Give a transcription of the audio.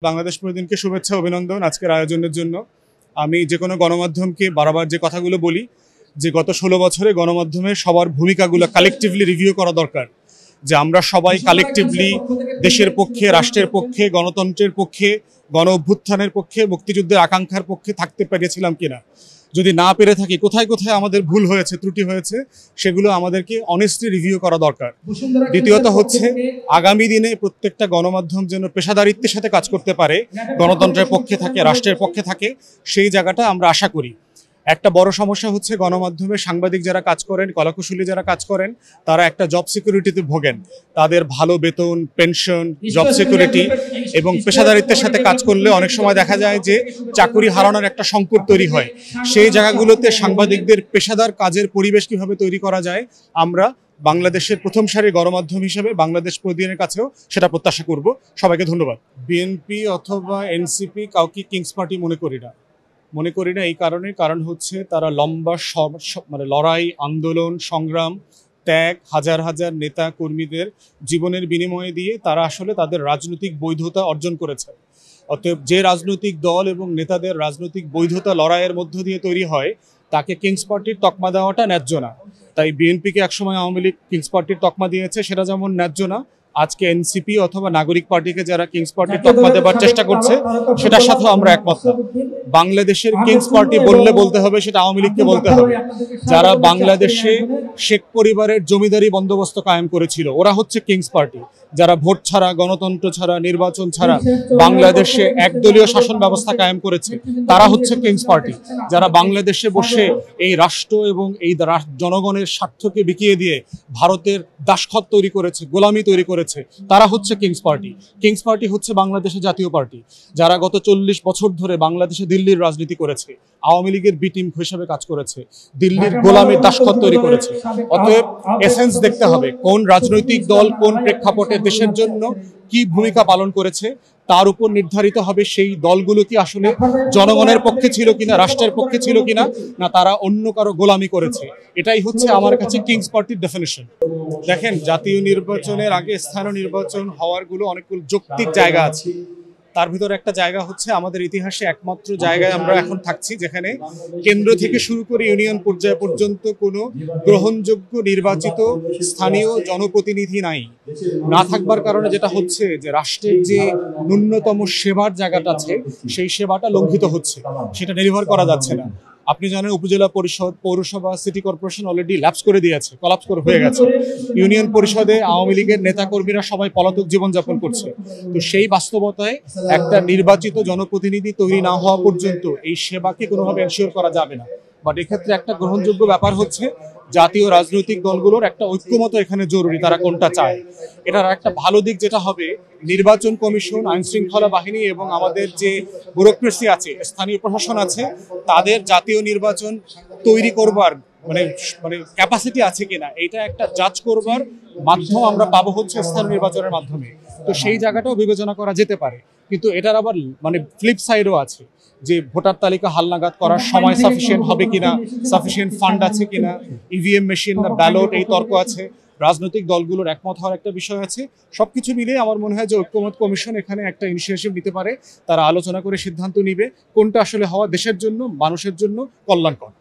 বাংলাদেশ প্রতিদিনকে শুভেচ্ছা অভিনন্দন আজকের আয়োজনের জন্য। আমি যে কোনো গণমাধ্যমকে বারবার যে কথাগুলো বলি যে গত 16 বছরে গণমাধ্যমে সবার ভূমিকাগুলো কালেকটিভলি রিভিউ করা দরকার, যে আমরা সবাই কালেকটিভলি দেশের পক্ষে, রাষ্ট্রের পক্ষে, গণতন্ত্রের পক্ষে, গণ অভ্যুত্থানের পক্ষে, মুক্তিযুদ্ধের আকাঙ্ক্ষার পক্ষে থাকতে পেরেছিলাম কিনা। যদি না পেরে থাকি, কোথায় কোথায় আমাদের ভুল হয়েছে, ত্রুটি হয়েছে, সেগুলো আমাদেরকে অনেস্টলি রিভিউ করা দরকার। দ্বিতীয়ত হচ্ছে আগামী দিনে প্রত্যেকটা গণমাধ্যম যেন পেশাদারিত্বের সাথে কাজ করতে পারে, গণতন্ত্রের পক্ষে থাকে, রাষ্ট্রের পক্ষে থাকে, সেই জায়গাটা আমরা আশা করি। একটা বড় সমস্যা হচ্ছে গণমাধ্যমে সাংবাদিক যারা কাজ করেন, কলাকুশলী যারা কাজ করেন, তারা একটা জব সিকিউরিটিতে ভোগেন। তাদের ভালো বেতন, পেনশন, জব সিকিউরিটি এবং পেশাদারিত্বের সাথে কাজ করলে অনেক সময় দেখা যায় যে চাকরি হারানোর একটা সংকট তৈরি হয়। সেই জায়গাগুলোতে সাংবাদিকদের পেশাদার কাজের পরিবেশ কিভাবে তৈরি করা যায়, আমরা বাংলাদেশের প্রথম সারির গণমাধ্যম হিসেবে বাংলাদেশ প্রতিদিনের কাছেও সেটা প্রত্যাশা করব। সবাইকে ধন্যবাদ। বিএনপি অথবা এনসিপি কাউকে কিংস পার্টি মনে করি না। এই কারণ হচ্ছে তারা লম্বা লড়াই, আন্দোলন, সংগ্রাম, ত্যাগ, হাজার হাজার নেতা কর্মীদের জীবনের বিনিময়ে দিয়ে তারা আসলে তাদের রাজনৈতিক বৈধতা অর্জন করেছে। অতএব যে রাজনৈতিক দল এবং নেতাদের রাজনৈতিক বৈধতা লড়াইয়ের মধ্য দিয়ে তৈরি হয়, তাকে কিংস পার্টির তকমা দেওয়াটা ন্যায্য না। তাই বিএনপিকে একসময় আওয়ামী লীগ কিংস পার্টির তকমা দিয়েছে, সেটা যেমন ন্যায্য না, আজকে এনসিপি অথবা নাগরিক পার্টিকে যারা কিংস পার্টির তকমা দেবার চেষ্টা করছে, সেটার সাথেও আমরা একমত না। বাংলাদেশের কিংস পার্টি বলতে হবে, সেটা আওয়ামী লীগকে বলতে হবে। যারা বাংলাদেশে শেখ পরিবারের জমিদারি বন্দোবস্ত কায়েম করেছিল, ওরা হচ্ছে কিংস পার্টি। যারা ভোট ছাড়া, গণতন্ত্র ছাড়া, নির্বাচন ছাড়া বাংলাদেশে একদলীয় শাসন ব্যবস্থা কায়েম করেছে, তারা হচ্ছে কিংস পার্টি। যারা বাংলাদেশে বসে এই রাষ্ট্র এবং এই জনগণের স্বার্থকে বিকিয়ে দিয়ে ভারতের দাসখত তৈরি করেছে, গোলামি তৈরি করেছে, তারা হচ্ছে কিংস পার্টি। কিংস পার্টি হচ্ছে বাংলাদেশের জাতীয় পার্টি, যারা গত 40 বছর ধরে বাংলাদেশে দিল্লির রাজনীতি করেছে, আওয়ামী লীগের বি টিম হিসেবে কাজ করেছে, দিল্লির গোলামির দাসখত তৈরি করেছে। অতএব এসেন্স দেখতে হবে, কোন রাজনৈতিক দল কোন প্রেক্ষাপটে দেশের জন্য কি ভূমিকা পালন করেছে, তার উপর নির্ধারিত হবে সেই দলগুলো কি আসলে জনগণের পক্ষে ছিল কিনা, রাষ্ট্রের পক্ষে ছিল কিনা, না তারা অন্য কারো গোলামি করেছে। এটাই হচ্ছে আমার কাছে কিংস পার্টির ডেফিনিশন। দেখেন, জাতীয় নির্বাচনের আগে স্থানীয় নির্বাচন হওয়ারগুলো অনেকগুলো যৌক্তিক জায়গা আছে। তার ভিতরে একটা জায়গা হচ্ছে আমাদের ইতিহাসে একমাত্র জায়গায় আমরা এখন থাকছি যেখানে কেন্দ্র থেকে শুরু করে ইউনিয়ন পর্যায় পর্যন্ত কোনো গ্রহণযোগ্য নির্বাচিত স্থানীয় জনপ্রতিনিধি নাই। না থাকবার কারণে যেটা হচ্ছে যে রাষ্ট্রের যে ন্যূনতম সেবার জায়গাটা আছে, সেই সেবাটা লঙ্ঘিত হচ্ছে, সেটা ডেলিভার করা যাচ্ছে না। আপনি জানেন, উপজেলা পরিষদ, পৌরসভা, সিটি কর্পোরেশন অলরেডি ল্যাপস করে দিয়েছে, কলাপস করে হয়ে গেছে। ইউনিয়ন পরিষদে আওয়ামী লীগের নেতাকর্মীরা সবাই পলাতক জীবনযাপন করছে। তো সেই বাস্তবতায় একটা নির্বাচিত জনপ্রতিনিধি তৈরি না হওয়া পর্যন্ত এই সেবাকে কোনোভাবে এনশিওর করা যাবে না। বাট এক্ষেত্রে একটা গ্রহণযোগ্য ব্যাপার হচ্ছে জাতীয় রাজনৈতিক দলগুলোর একটা ঐক্যমত এখানে জরুরি, তারা কোনটা চায়। এটার একটা ভালো দিক যেটা হবে, নির্বাচন কমিশন, আইন শৃঙ্খলা বাহিনী এবং আমাদের যে ব্যুরোক্রেসি আছে, স্থানীয় প্রশাসন আছে, তাদের জাতীয় নির্বাচন তৈরি করবার মানে ক্যাপাসিটি আছে কিনা, এটা একটা জাজ করবার মাধ্যম আমরা পাবো হচ্ছে স্থানীয় নির্বাচনের মাধ্যমে। তো সেই জায়গাটাও বিবেচনা করা যেতে পারে। কিন্তু এটার আবার ফ্লিপ সাইডও আছে, যে ভোটার তালিকা হালনাগাদ করার সময় সাফিসিয়েন্ট হবে কিনা, সাফিসিয়েন্ট ফান্ড আছে কিনা, ইভিএম মেশিন না ব্যালট, এই তর্ক আছে। রাজনৈতিক দলগুলোর একমত হওয়ার একটা বিষয় আছে। সবকিছু মিলে আমার মনে হয় যে ঐক্যমত কমিশন এখানে একটা ইনিশিয়েটিভ নিতে পারে। তারা আলোচনা করে সিদ্ধান্ত নিবে কোনটা আসলে হওয়া দেশের জন্য, মানুষের জন্য কল্যাণকর।